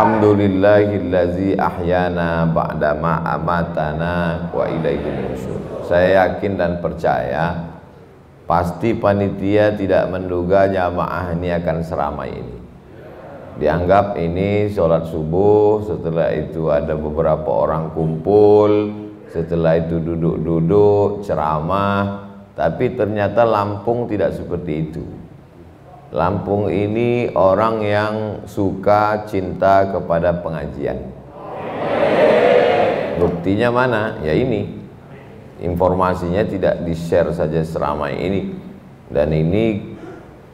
Alhamdulillahillazi ahyana ba'dama amatana wa ilaihil nusyur. Saya yakin dan percaya pasti panitia tidak menduga jamaah ini akan seramai ini. Dianggap ini sholat subuh, setelah itu ada beberapa orang kumpul, setelah itu duduk-duduk ceramah. Tapi ternyata Lampung tidak seperti itu. Lampung ini orang yang suka cinta kepada pengajian. Buktinya mana? Ya ini, informasinya tidak di-share saja seramai ini. Dan ini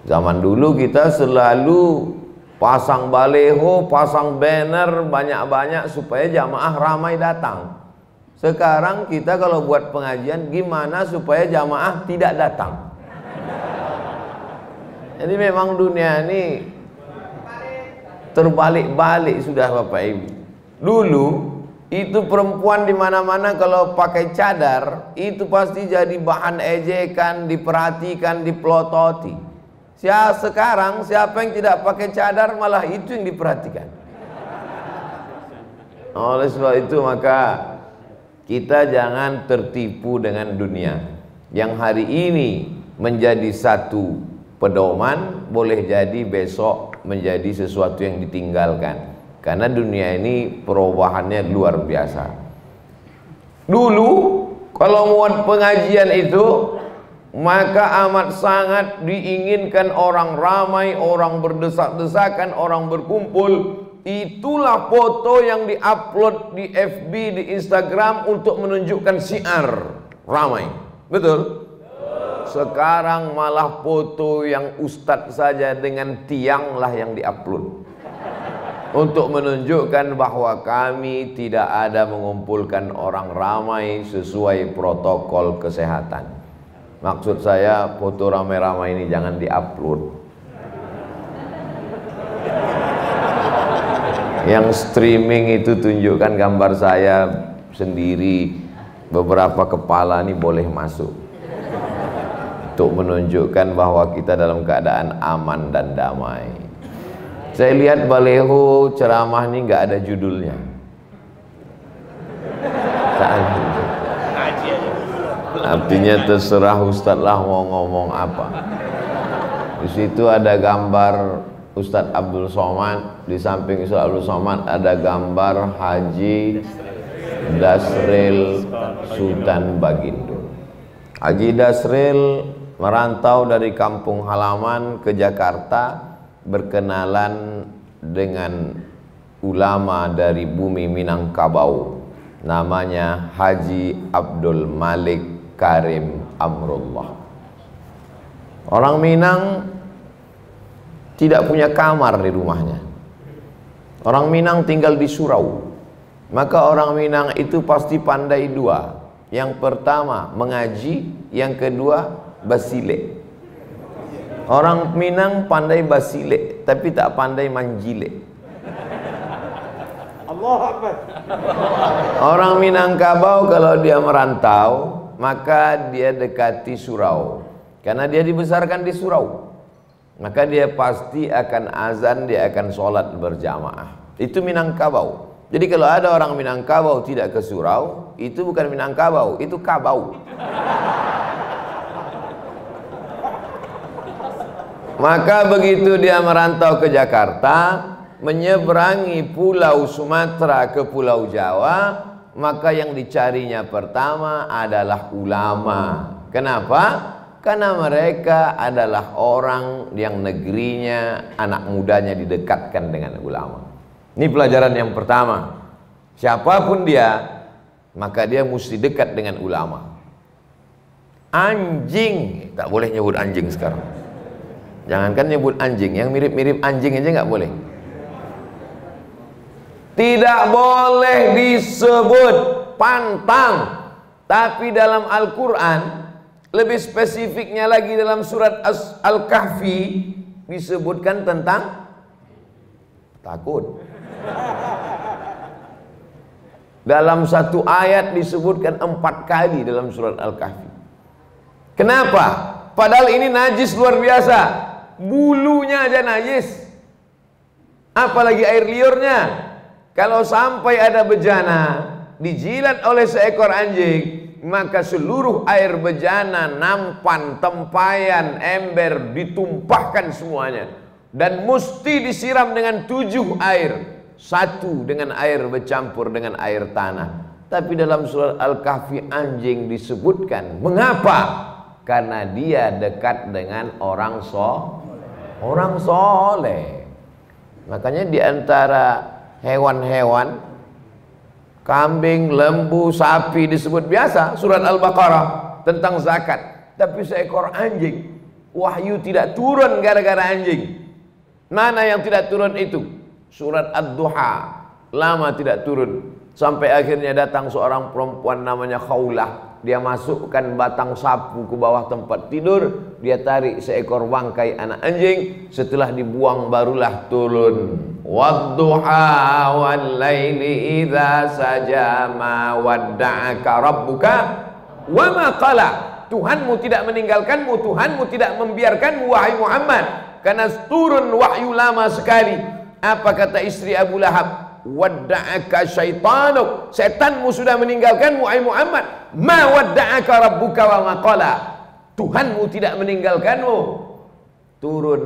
zaman dulu kita selalu pasang baleho, pasang banner banyak-banyak supaya jamaah ramai datang. Sekarang kita kalau buat pengajian, gimana supaya jamaah tidak datang? Jadi memang dunia ini terbalik-balik sudah Bapak Ibu. Dulu itu perempuan di mana-mana kalau pakai cadar itu pasti jadi bahan ejekan, diperhatikan, dipelototi. Sekarang siapa yang tidak pakai cadar malah itu yang diperhatikan. Oleh sebab itu maka kita jangan tertipu dengan dunia yang hari ini menjadi satu pedoman, boleh jadi besok menjadi sesuatu yang ditinggalkan. Karena dunia ini perubahannya luar biasa. Dulu kalau buat pengajian itu maka amat sangat diinginkan orang ramai, orang berdesak-desakan, orang berkumpul. Itulah foto yang diupload di FB, di Instagram untuk menunjukkan syiar ramai. Betul? Sekarang malah foto yang ustadz saja dengan tiang lah yang diupload untuk menunjukkan bahwa kami tidak ada mengumpulkan orang ramai sesuai protokol kesehatan. Maksud saya foto ramai-ramai ini jangan diupload. Yang streaming itu tunjukkan gambar saya sendiri, beberapa kepala ini boleh masuk untuk menunjukkan bahwa kita dalam keadaan aman dan damai. Saya lihat baleho ceramah ini nggak ada judulnya. Artinya terserah Ustadz lah mau ngomong apa. Di situ ada gambar Ustadz Abdul Somad, di samping Ustadz Abdul Somad ada gambar Haji Dasril Sultan Bagindo. Haji Dasril merantau dari kampung halaman ke Jakarta, berkenalan dengan ulama dari bumi Minangkabau, namanya Haji Abdul Malik Karim Amrullah. Orang Minang tidak punya kamar di rumahnya. Orang Minang tinggal di surau. Maka orang Minang itu pasti pandai dua. Yang pertama mengaji, yang kedua basile. Orang Minang pandai basile, tapi tak pandai manjile. Allahu Akbar. Orang Minangkabau kalau dia merantau, maka dia dekati surau. Karena dia dibesarkan di surau, maka dia pasti akan azan, dia akan sholat berjamaah. Itu Minangkabau. Jadi kalau ada orang Minangkabau tidak ke surau, itu bukan Minangkabau, itu kabau. Maka begitu dia merantau ke Jakarta, menyeberangi pulau Sumatera ke pulau Jawa, maka yang dicarinya pertama adalah ulama. Kenapa? Karena mereka adalah orang yang negerinya, anak mudanya didekatkan dengan ulama. Ini pelajaran yang pertama. Siapapun dia, maka dia mesti dekat dengan ulama. Anjing, tak boleh nyebut anjing sekarang. Jangankan nyebut anjing, yang mirip-mirip anjing aja nggak boleh. Tidak boleh disebut pantang. Tapi dalam Al-Quran, lebih spesifiknya lagi dalam surat Al-Kahfi, disebutkan tentang takut. Dalam satu ayat disebutkan 4 kali dalam surat Al-Kahfi. Kenapa? Padahal ini najis luar biasa. Bulunya aja najis. apalagi air liurnya. Kalau sampai ada bejana dijilat oleh seekor anjing, maka seluruh air bejana, nampan, tempayan, ember ditumpahkan semuanya, dan mesti disiram dengan 7 air, 1 dengan air bercampur dengan air tanah. Tapi dalam surat Al-Kahfi anjing disebutkan. Mengapa? Karena dia dekat dengan orang soleh. Makanya di antara hewan-hewan, kambing, lembu, sapi disebut biasa surat Al-Baqarah tentang zakat. Tapi seekor anjing, wahyu tidak turun gara-gara anjing. Mana yang tidak turun itu? Surat Ad-Duha lama tidak turun, sampai akhirnya datang seorang perempuan namanya Khawlah. Dia masukkan batang sapu ke bawah tempat tidur, dia tarik seekor bangkai anak anjing, setelah dibuang barulah turun. Wadduha wal laili idza saja ma wadda'aka rabbuka wa ma qala. Tuhanmu tidak meninggalkanmu, Tuhanmu tidak membiarkanmu wahai Muhammad. Karena turun wahyu lama sekali. Apa kata istri Abu Lahab? Wadda'aka syaitanuk, setanmu sudah meninggalkanmu wahai Muhammad. Ma wadda'aka rabbuka wa ma qala. Tuhanmu tidak meninggalkanmu. Turun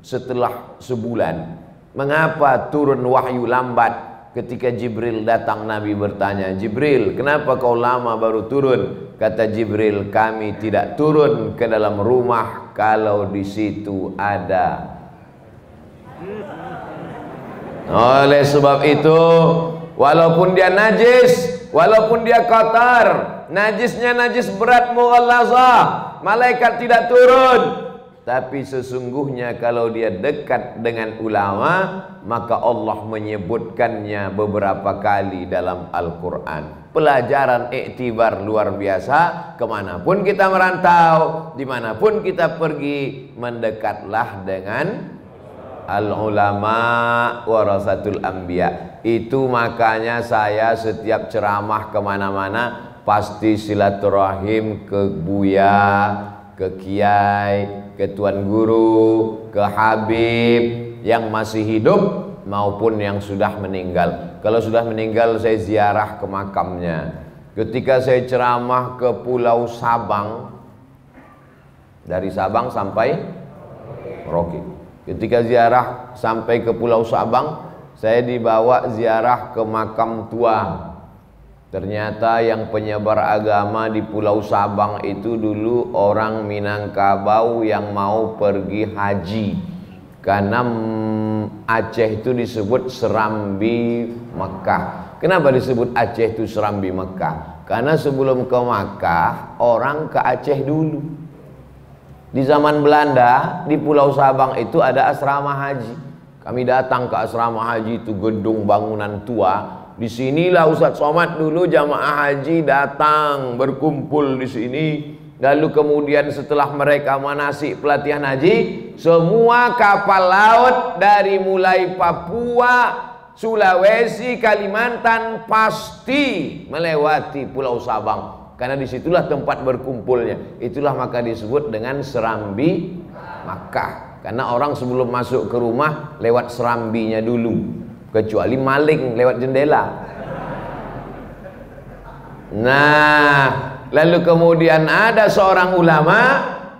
setelah sebulan. Mengapa turun wahyu lambat? Ketika Jibril datang, Nabi bertanya, Jibril, kenapa kau lama baru turun? Kata Jibril, kami tidak turun ke dalam rumah kalau di situ ada. Oleh sebab itu, walaupun dia najis, walaupun dia kotor, najisnya najis berat mughallazah, malaikat tidak turun. Tapi sesungguhnya kalau dia dekat dengan ulama, maka Allah menyebutkannya beberapa kali dalam Al-Quran. Pelajaran iktibar luar biasa. Kemanapun kita merantau, dimanapun kita pergi, mendekatlah dengan al-ulama warasatul anbiya. Itu makanya saya setiap ceramah kemana-mana pasti silaturahim ke buya, ke kiai, ke tuan guru, ke habib yang masih hidup maupun yang sudah meninggal. Kalau sudah meninggal saya ziarah ke makamnya. Ketika saya ceramah ke Pulau Sabang, dari Sabang sampai Merauke, ketika ziarah sampai ke Pulau Sabang, saya dibawa ziarah ke makam tua. Ternyata yang penyebar agama di Pulau Sabang itu dulu orang Minangkabau yang mau pergi haji. Karena Aceh itu disebut Serambi Mekah. Kenapa disebut Aceh itu Serambi Mekah? Karena sebelum ke Makkah, orang ke Aceh dulu. Di zaman Belanda, di Pulau Sabang itu ada asrama haji. Kami datang ke asrama haji itu, gedung bangunan tua. Di sinilah Ustadz Somad dulu jamaah haji datang berkumpul di sini. Lalu kemudian setelah mereka manasik pelatihan haji, semua kapal laut dari mulai Papua, Sulawesi, Kalimantan pasti melewati Pulau Sabang. Karena disitulah tempat berkumpulnya. Itulah maka disebut dengan Serambi Makkah. Karena orang sebelum masuk ke rumah lewat serambinya dulu. Kecuali maling lewat jendela. Nah, lalu kemudian ada seorang ulama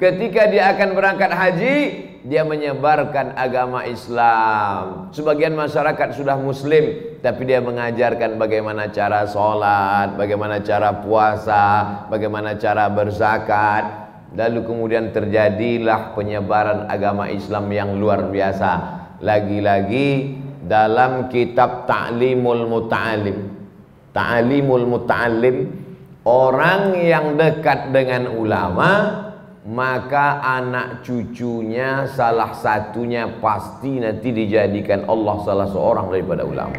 ketika dia akan berangkat haji, dia menyebarkan agama Islam. Sebagian masyarakat sudah muslim, tapi dia mengajarkan bagaimana cara sholat, bagaimana cara puasa, bagaimana cara berzakat. Lalu kemudian terjadilah penyebaran agama Islam yang luar biasa. Lagi-lagi dalam kitab Ta'limul Muta'alim, Ta'limul Muta'alim, orang yang dekat dengan ulama, maka anak cucunya salah satunya pasti nanti dijadikan Allah salah seorang daripada ulama.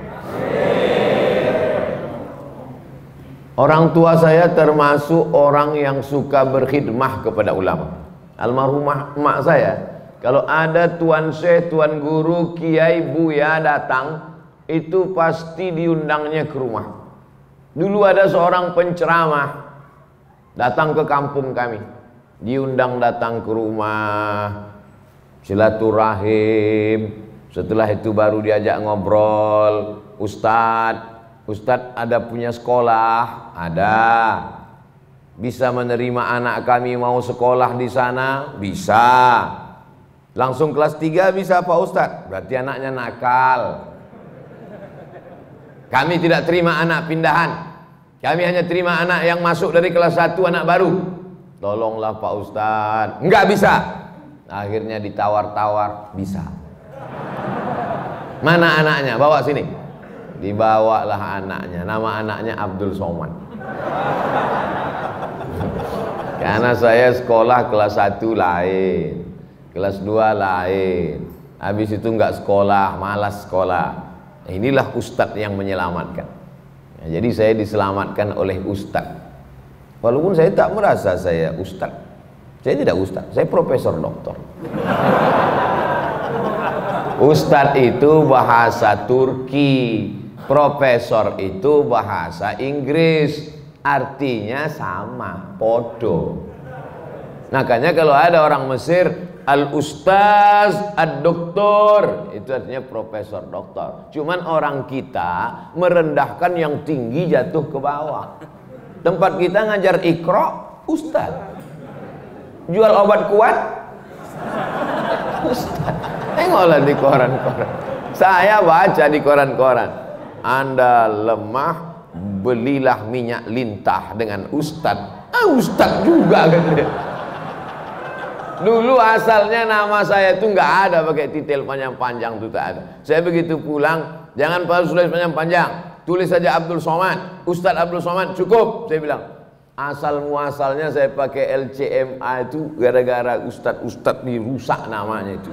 Orang tua saya termasuk orang yang suka berkhidmah kepada ulama. Almarhumah emak saya, kalau ada tuan syekh, tuan guru, kiai, buya datang, itu pasti diundangnya ke rumah. Dulu ada seorang penceramah datang ke kampung kami, diundang datang ke rumah, silaturahim, Setelah itu baru diajak ngobrol, Ustadz ada punya sekolah? Ada. Bisa menerima anak kami mau sekolah di sana? Bisa. Langsung kelas 3 bisa Pak Ustadz? Berarti anaknya nakal. Kami tidak terima anak pindahan. Kami hanya terima anak yang masuk dari kelas 1, anak baru. Tolonglah Pak Ustadz. Enggak bisa. Akhirnya ditawar-tawar, bisa. Mana anaknya? Bawa sini. Dibawalah anaknya. Nama anaknya Abdul Somad. Karena saya sekolah kelas 1 lain, kelas 2 lain. Habis itu enggak sekolah, malas sekolah. Inilah ustadz yang menyelamatkan. Jadi saya diselamatkan oleh ustadz. Walaupun saya tak merasa saya ustadz. Saya tidak ustadz, saya profesor doktor. Ustadz itu bahasa Turki, profesor itu bahasa Inggris, artinya sama, podo. Makanya kalau ada orang Mesir, al-ustaz, ad-doktor, itu artinya profesor doktor. Cuman orang kita merendahkan yang tinggi jatuh ke bawah. Tempat kita ngajar ikro, ustaz. Jual obat kuat, ustaz. Tengoklah di koran-koran. Saya baca di koran-koran. Anda lemah, belilah minyak lintah dengan ustaz. Ustaz juga katanya. Dulu asalnya nama saya itu nggak ada pakai titel panjang-panjang, itu tak ada. Saya begitu pulang, jangan tulis panjang-panjang, tulis saja Abdul Somad, Ustadz Abdul Somad cukup. Saya bilang, asal muasalnya saya pakai LCMA itu gara-gara Ustadz dirusak namanya itu.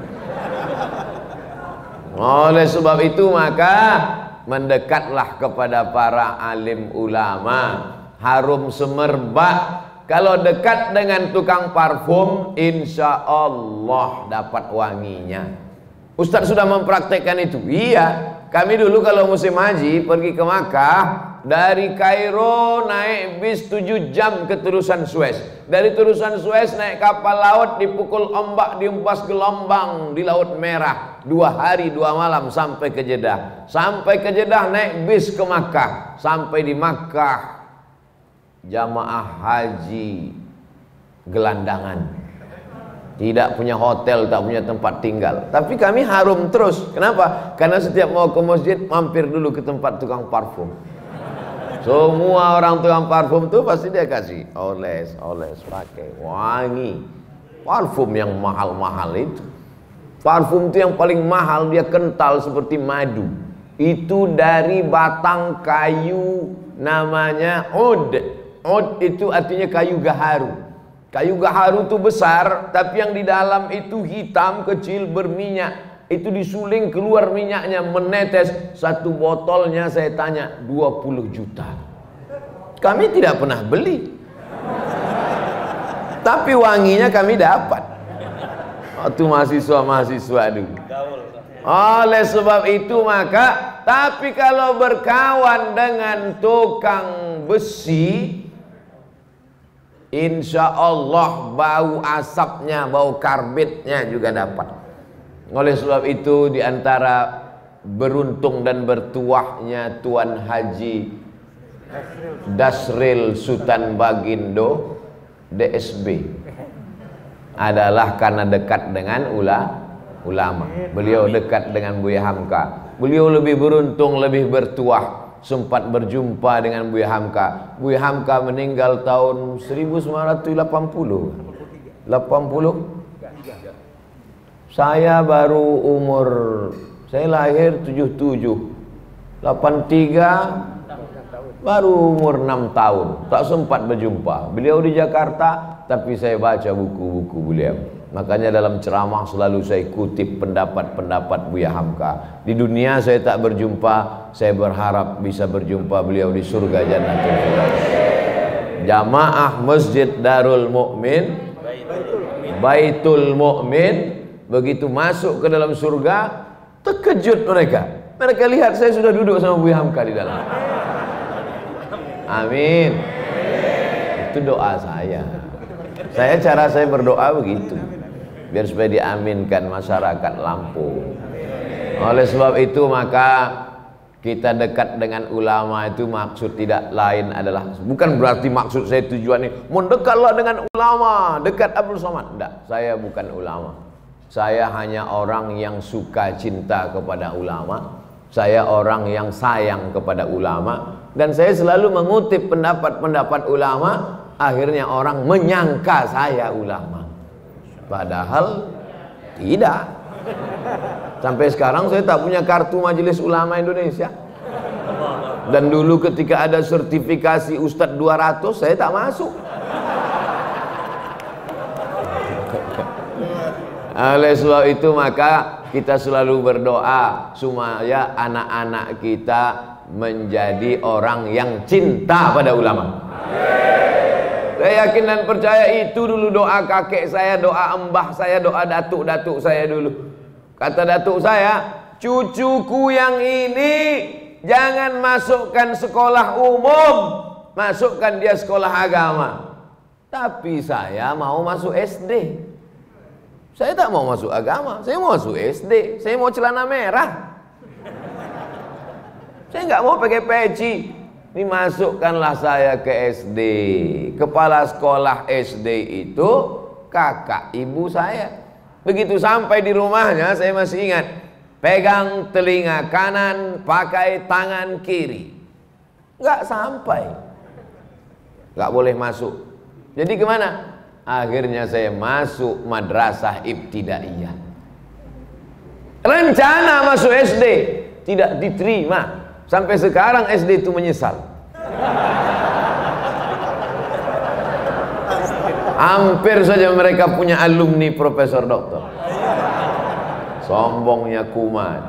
Oleh sebab itu maka mendekatlah kepada para alim ulama, harum semerbak. Kalau dekat dengan tukang parfum, insya Allah dapat wanginya. Ustadz sudah mempraktekkan itu. Iya, kami dulu kalau musim haji pergi ke Makkah, dari Kairo naik bis 7 jam ke terusan Suez. Dari terusan Suez naik kapal laut, dipukul ombak, dihempas gelombang di Laut Merah. 2 hari 2 malam sampai ke Jeddah. Sampai ke Jeddah naik bis ke Makkah. Sampai di Makkah, jamaah haji gelandangan, tidak punya hotel, tak punya tempat tinggal. Tapi kami harum terus. Kenapa? Karena setiap mau ke masjid mampir dulu ke tempat tukang parfum. Semua orang tukang parfum tuh pasti dia kasih oles pakai wangi. Parfum yang mahal-mahal itu. Parfum itu yang paling mahal, dia kental seperti madu. Itu dari batang kayu namanya ud. Ud itu artinya kayu gaharu. Kayu gaharu itu besar, tapi yang di dalam itu hitam kecil berminyak. Itu disuling keluar minyaknya menetes. Satu botolnya saya tanya 20 juta. Kami tidak pernah beli, tapi wanginya kami dapat. Waktu mahasiswa dulu. Oleh sebab itu maka, tapi kalau berkawan dengan tukang besi, insya Allah bau asapnya, bau karbitnya juga dapat. Oleh sebab itu diantara beruntung dan bertuahnya Tuan Haji Dasril Sultan Bagindo DSB adalah karena dekat dengan ulama. Beliau dekat dengan Buya Hamka. Beliau lebih beruntung, lebih bertuah, sempat berjumpa dengan Buya Hamka. Buya Hamka meninggal tahun 1980. 80. Saya baru umur, saya lahir 77. 83 baru umur 6 tahun. Tak sempat berjumpa. Beliau di Jakarta, tapi saya baca buku-buku beliau. Makanya dalam ceramah selalu saya kutip pendapat-pendapat Buya Hamka. Di dunia saya tak berjumpa, saya berharap bisa berjumpa beliau di surga Jannatul Firdaus. Jamaah Masjid Darul Mukmin, Baitul Mukmin, begitu masuk ke dalam surga, terkejut mereka. Mereka lihat saya sudah duduk sama Buya Hamka di dalam. Amin. Itu doa saya. Cara saya berdoa begitu, biar supaya diaminkan masyarakat Lampung. Oleh sebab itu maka kita dekat dengan ulama itu maksud tidak lain adalah, bukan berarti maksud saya tujuannya mendekatlah dengan ulama, dekat Abdul Somad. Tidak, saya bukan ulama. Saya hanya orang yang suka cinta kepada ulama. Saya orang yang sayang kepada ulama, dan saya selalu mengutip pendapat-pendapat ulama. Akhirnya orang menyangka saya ulama, padahal tidak. Sampai sekarang saya tak punya kartu Majelis Ulama Indonesia. Dan dulu ketika ada sertifikasi Ustadz 200, saya tak masuk. Oleh sebab itu maka kita selalu berdoa supaya anak-anak kita menjadi orang yang cinta pada ulama. Saya yakin dan percaya itu dulu doa kakek saya, doa embah saya, doa datuk-datuk saya dulu. Kata datuk saya, cucuku yang ini jangan masukkan sekolah umum, masukkan dia sekolah agama. Tapi saya mau masuk SD. Saya tak mau masuk agama, saya mau masuk SD. Saya mau celana merah. Saya nggak mau pakai peci. Dimasukkanlah saya ke SD. Kepala sekolah SD itu kakak ibu saya. Begitu sampai di rumahnya, saya masih ingat, pegang telinga kanan, pakai tangan kiri. Nggak sampai, nggak boleh masuk. Jadi kemana? Akhirnya saya masuk madrasah ibtidaiyah. Rencana masuk SD, tidak diterima. Sampai sekarang SD itu menyesal. Hampir saja mereka punya alumni profesor doktor. Sombongnya kumat.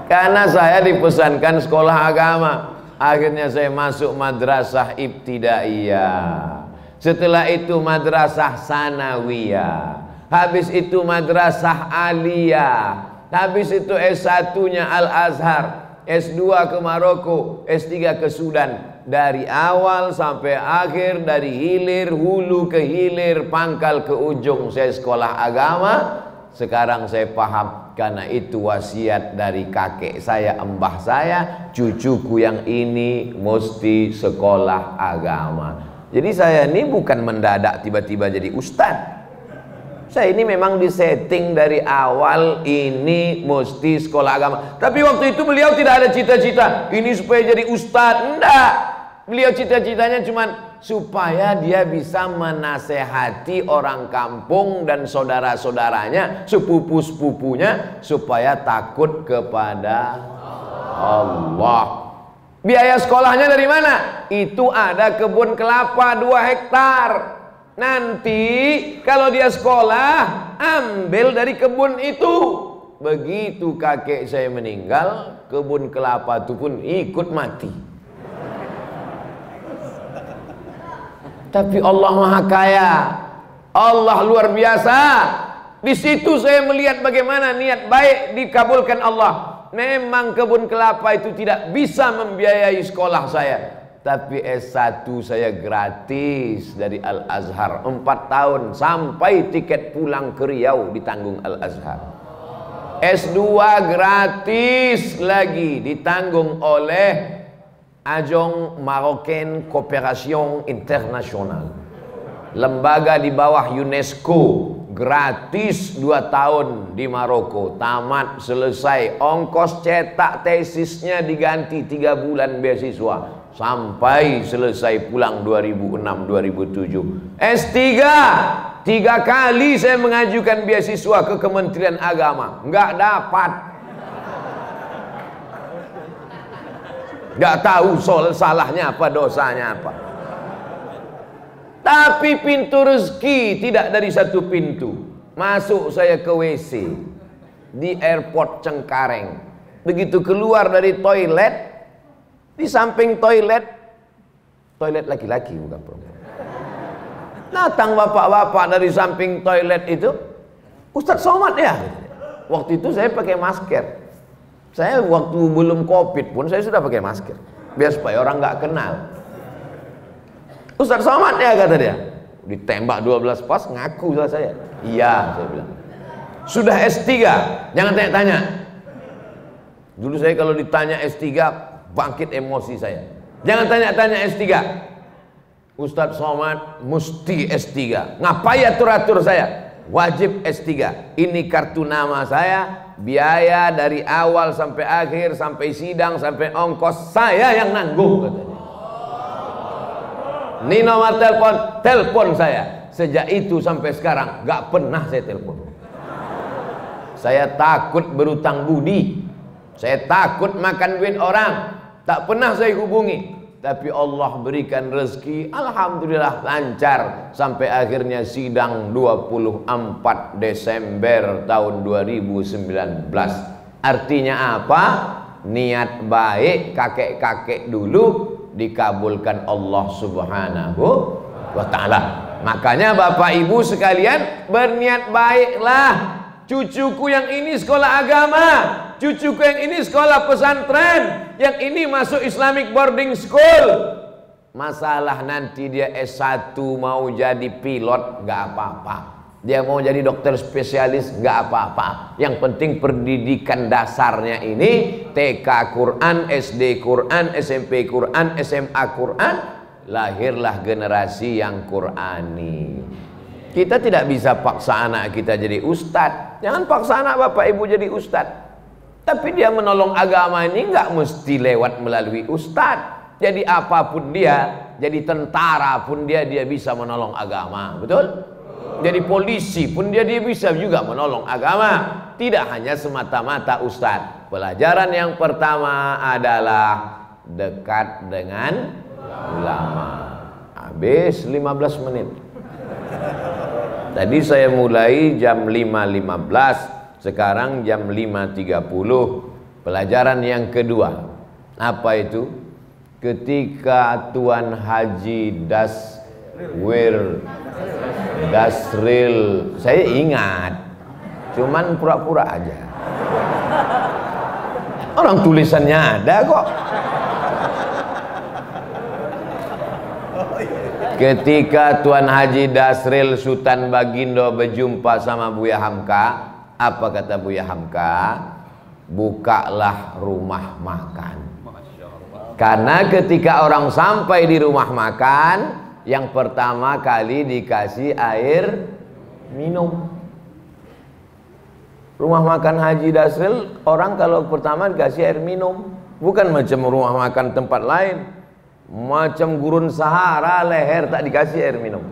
Karena saya dipesankan sekolah agama, akhirnya saya masuk madrasah ibtidaiyah. Setelah itu madrasah sanawiyah. Habis itu madrasah aliyah. Habis itu S1-nya Al-Azhar, S2 ke Maroko, S3 ke Sudan. Dari awal sampai akhir, dari hilir, hulu ke hilir, pangkal ke ujung, saya sekolah agama. Sekarang saya paham, karena itu wasiat dari kakek saya, embah saya, cucuku yang ini mesti sekolah agama. Jadi saya ini bukan mendadak tiba-tiba jadi ustadz. Saya ini memang disetting dari awal, ini mesti sekolah agama. Tapi waktu itu beliau tidak ada cita-cita ini supaya jadi ustadz, enggak. Beliau cita-citanya cuma supaya dia bisa menasehati orang kampung dan saudara-saudaranya, sepupu-sepupunya, supaya takut kepada Allah. Biaya sekolahnya dari mana? Itu ada kebun kelapa 2 hektar. Nanti kalau dia sekolah, ambil dari kebun itu. Begitu kakek saya meninggal, kebun kelapa itu pun ikut mati. Tapi Allah Maha Kaya, Allah luar biasa. Di situ saya melihat bagaimana niat baik dikabulkan Allah. Memang kebun kelapa itu tidak bisa membiayai sekolah saya, tapi S1 saya gratis dari Al-Azhar 4 tahun, sampai tiket pulang ke Riau ditanggung Al-Azhar. S2 gratis lagi ditanggung oleh Agence Marocaine Coopération Internationale, lembaga di bawah UNESCO. Gratis 2 tahun di Maroko, tamat selesai, ongkos cetak tesisnya diganti 3 bulan beasiswa, sampai selesai pulang 2006-2007. S3 3 kali saya mengajukan beasiswa ke Kementerian Agama, nggak dapat. Nggak tahu salahnya apa, dosanya apa. Tapi pintu rezeki tidak dari 1 pintu. Masuk saya ke WC di airport Cengkareng. Begitu keluar dari toilet, di samping toilet laki-laki bukan perempuan. Datang bapak-bapak dari samping toilet itu, Ustadz Somad ya. Waktu itu saya pakai masker. Saya waktu belum COVID pun saya sudah pakai masker, biar supaya orang nggak kenal. Ustadz Somad ya, kata dia. Ditembak 12 pas, ngaku lah saya. Iya, saya bilang. Sudah S3, jangan tanya-tanya. Dulu saya kalau ditanya S3 bangkit emosi saya. Jangan tanya-tanya S3. Ustadz Somad mesti S3. Ngapain atur-atur saya? Wajib S3. Ini kartu nama saya, biaya dari awal sampai akhir, sampai sidang, sampai ongkos saya yang nanggung katanya. Ini nomor telepon, telepon saya. Sejak itu sampai sekarang gak pernah saya telepon. Saya takut berutang budi, saya takut makan duit orang, tak pernah saya hubungi. Tapi Allah berikan rezeki, alhamdulillah lancar sampai akhirnya sidang 24 Desember tahun 2019. Artinya apa? Niat baik kakek-kakek dulu dikabulkan Allah Subhanahu wa ta'ala. Makanya Bapak Ibu sekalian, berniat baiklah. Cucuku yang ini sekolah agama, cucuku yang ini sekolah pesantren, yang ini masuk Islamic boarding school. Masalah nanti dia S1 mau jadi pilot, gak apa-apa. Dia mau jadi dokter spesialis, gak apa-apa. Yang penting pendidikan dasarnya ini TK Quran, SD Quran, SMP Quran, SMA Quran. Lahirlah generasi yang Qurani. Kita tidak bisa paksa anak kita jadi ustadz. Jangan paksa anak Bapak Ibu jadi ustadz. Tapi dia menolong agama ini nggak mesti lewat melalui ustadz. Jadi apapun dia, jadi tentara pun dia bisa menolong agama, betul? Jadi polisi pun dia bisa juga menolong agama. Tidak hanya semata-mata ustadz. Pelajaran yang pertama adalah dekat dengan ulama. Habis 15 menit. Tadi saya mulai jam 5.15, sekarang jam 5.30. Pelajaran yang kedua, apa itu? Ketika Tuan Haji Dasril, saya ingat, cuman pura-pura aja. Orang tulisannya ada kok. Ketika Tuan Haji Dasril Sultan Bagindo berjumpa sama Buya Hamka, apa kata Buya Hamka? Bukalah rumah makan. Karena ketika orang sampai di rumah makan, yang pertama kali dikasih air minum. Rumah makan Haji Dasril, orang kalau pertama dikasih air minum. Bukan macam rumah makan tempat lain, macam gurun Sahara, leher tak dikasih air minum.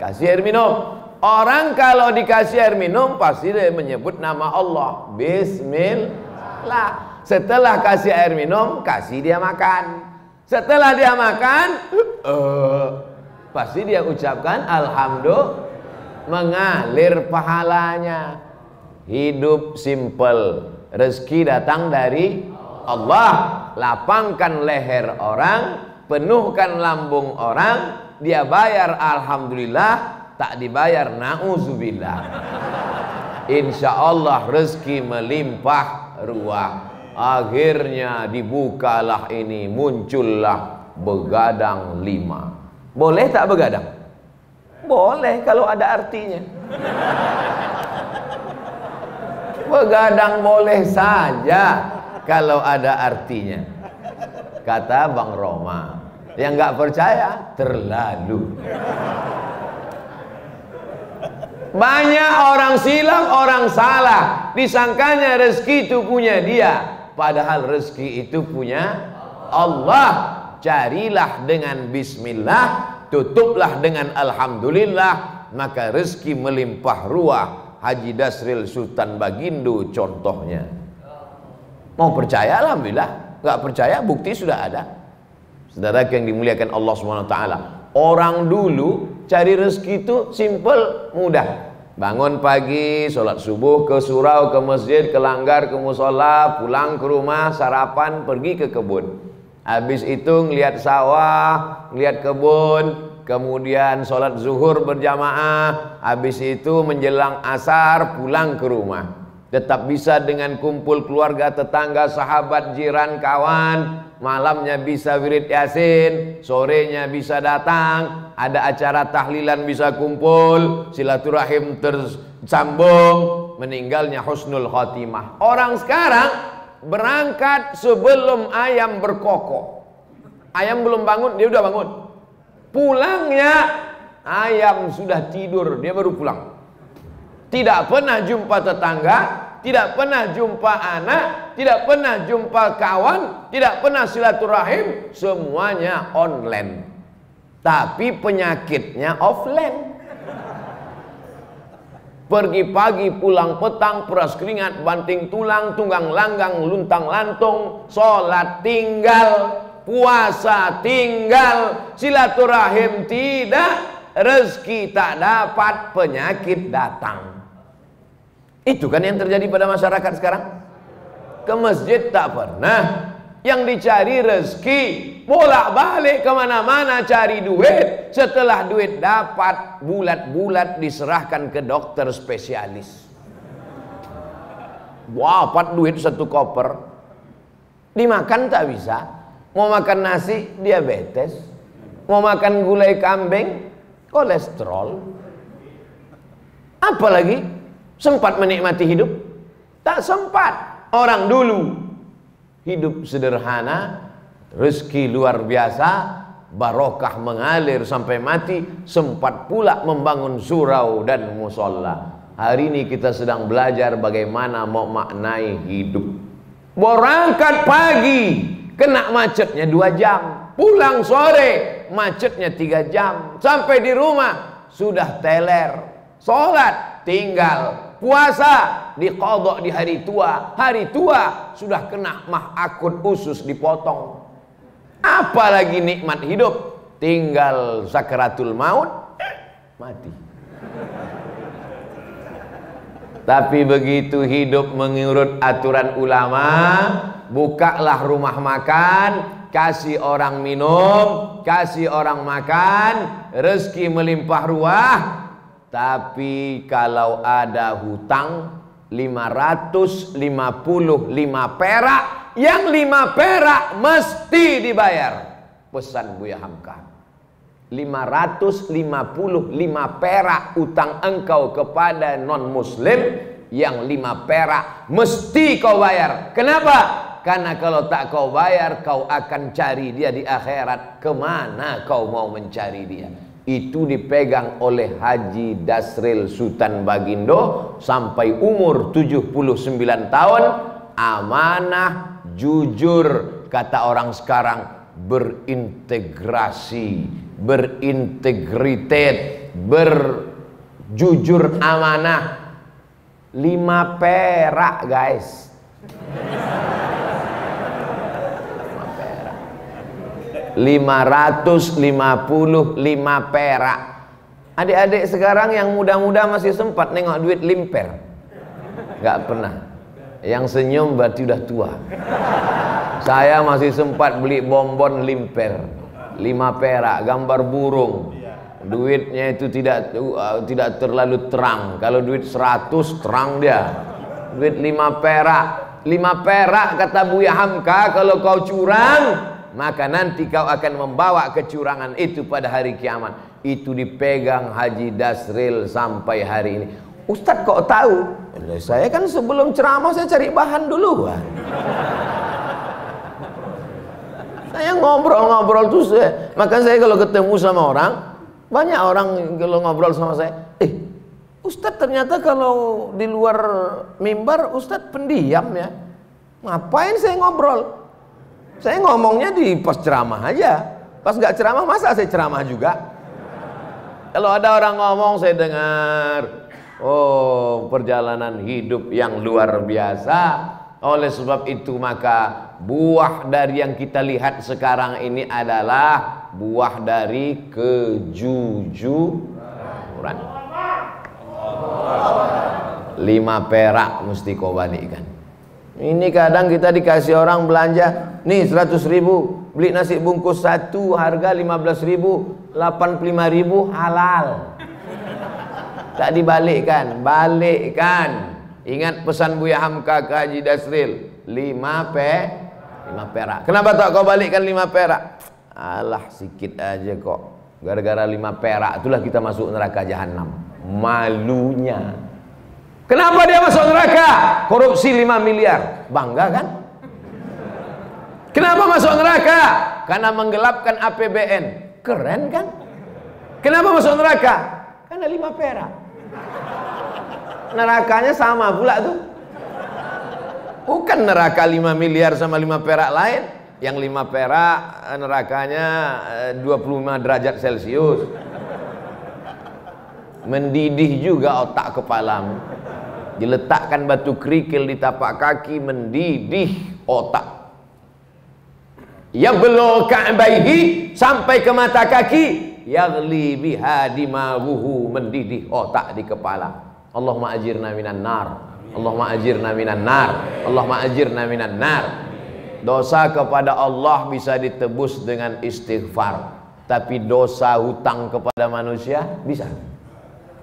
Kasih air minum. Orang kalau dikasih air minum pasti dia menyebut nama Allah, Bismillah. Setelah kasih air minum, kasih dia makan. Setelah dia makan, pasti dia ucapkan Alhamdulillah, mengalir pahalanya. Hidup simple, rezeki datang dari Allah. Lapangkan leher orang, penuhkan lambung orang, dia bayar alhamdulillah, tak dibayar na'udzubillah. Insya Allah rezeki melimpah ruah. Akhirnya dibukalah ini, muncullah begadang 5. Boleh tak begadang? Boleh kalau ada artinya. Begadang boleh saja kalau ada artinya. Kata Bang Roma. Yang nggak percaya terlalu. Banyak orang silap, orang salah, disangkanya rezeki itu punya dia, padahal rezeki itu punya Allah. Carilah dengan bismillah, tutuplah dengan alhamdulillah, maka rezeki melimpah ruah. Haji Dasril Sultan Bagindo contohnya. Mau percaya alhamdulillah, nggak percaya bukti sudah ada. Saudara yang dimuliakan Allah SWT, orang dulu cari rezeki itu simple, mudah. Bangun pagi, sholat subuh, ke surau, ke masjid, ke langgar, ke musola, pulang ke rumah, sarapan, pergi ke kebun. Habis itu ngelihat sawah, ngelihat kebun, kemudian sholat zuhur berjamaah. Habis itu menjelang asar pulang ke rumah. Tetap bisa dengan kumpul keluarga, tetangga, sahabat, jiran, kawan. Malamnya bisa wirid yasin, sorenya bisa datang, ada acara tahlilan bisa kumpul, silaturahim tersambung. meninggalnya husnul khotimah. Orang sekarang berangkat sebelum ayam berkokok. Ayam belum bangun, dia udah bangun. Pulangnya ayam sudah tidur, dia baru pulang. Tidak pernah jumpa tetangga, tidak pernah jumpa anak, tidak pernah jumpa kawan, tidak pernah silaturahim, semuanya online. Tapi penyakitnya offline. Pergi pagi, pulang petang, peras keringat, banting tulang, tunggang langgang, luntang lantung, sholat tinggal, puasa tinggal, silaturahim tidak, rezeki tak dapat, penyakit datang. Itu kan yang terjadi pada masyarakat sekarang. Ke masjid tak pernah, yang dicari rezeki, bolak-balik kemana-mana cari duit. Setelah duit dapat, bulat-bulat diserahkan ke dokter spesialis. Dapat duit satu koper, dimakan tak bisa. Mau makan nasi, diabetes. Mau makan gulai kambing, kolesterol. Apalagi sempat menikmati hidup? Tak sempat. Orang dulu hidup sederhana, rezeki luar biasa, barokah mengalir sampai mati, sempat pula membangun surau dan musola. Hari ini kita sedang belajar bagaimana mau maknai hidup. Berangkat pagi, kena macetnya 2 jam. Pulang sore, macetnya 3 jam. Sampai di rumah, sudah teler. Sholat, tinggal. Puasa diqadha di hari tua. Hari tua sudah kena mah akut usus dipotong. Apalagi nikmat hidup, tinggal sakaratul maut, mati. Tapi begitu hidup mengurut aturan ulama, bukalah rumah makan, kasih orang minum, kasih orang makan, rezeki melimpah ruah. Tapi kalau ada hutang 555 perak, yang 5 perak mesti dibayar. Pesan Buya Hamka, 555 perak utang engkau kepada non muslim, yang 5 perak mesti kau bayar. Kenapa? Karena kalau tak kau bayar, kau akan cari dia di akhirat. Kemana kau mau mencari dia? Itu dipegang oleh Haji Dasril Sultan Bagindo sampai umur 79 tahun. Amanah, jujur, kata orang sekarang, berintegrasi, berintegritet, berjujur, amanah. 5 perak guys, 555 perak. Adik-adik sekarang yang muda-muda masih sempat nengok duit limper? Gak pernah. Yang senyum berarti udah tua. Saya masih sempat beli bonbon limper 5 perak, gambar burung. Duitnya itu tidak terlalu terang. Kalau duit 100 terang dia. Duit 5 perak. 5 perak kata Buya Hamka, kalau kau curang, maka nanti kau akan membawa kecurangan itu pada hari kiamat. Itu dipegang Haji Dasril sampai hari ini. Ustadz kok tahu? Saya kan sebelum ceramah saya cari bahan duluan. Saya ngobrol-ngobrol tuh maka saya kalau ketemu sama orang, banyak orang kalau ngobrol sama saya, Ustadz ternyata kalau di luar mimbar Ustadz pendiam ya. Ngapain saya ngobrol? Saya ngomongnya di pas ceramah aja. Pas nggak ceramah masa saya ceramah juga? Kalau ada orang ngomong saya dengar, oh perjalanan hidup yang luar biasa. Oleh sebab itu maka buah dari yang kita lihat sekarang ini adalah buah dari kejujuran. 5 perak mesti kau balikkan. Ini kadang kita dikasih orang belanja, nih 100.000, beli nasi bungkus 1 harga 15.000, 85.000 halal. Tak dibalikkan, balikkan. Ingat pesan Buya Hamka ke Haji Dasril, 5 perak. Kenapa tak kau balikkan 5 perak? Alah sikit aja kok. Gara-gara 5 perak itulah kita masuk neraka jahanam. Malunya. Kenapa dia masuk neraka? Korupsi 5 miliar. Bangga kan? Kenapa masuk neraka? Karena menggelapkan APBN. Keren kan? Kenapa masuk neraka? Karena 5 perak. Nerakanya sama pula tuh. Bukan neraka 5 miliar sama 5 perak lain. Yang 5 perak nerakanya 25 derajat Celcius. Mendidih juga otak kepalamu. Diletakkan batu kerikil di tapak kaki, mendidih otak. Yablugh ka'baihi, sampai ke mata kaki. Yaghli biha dimaghuhu, mendidih otak di kepala. Allahumma ajirna minan nar. Allahumma ajirna minan nar. Allahumma ajirna minan nar. Dosa kepada Allah bisa ditebus dengan istighfar, tapi dosa hutang kepada manusia bisa?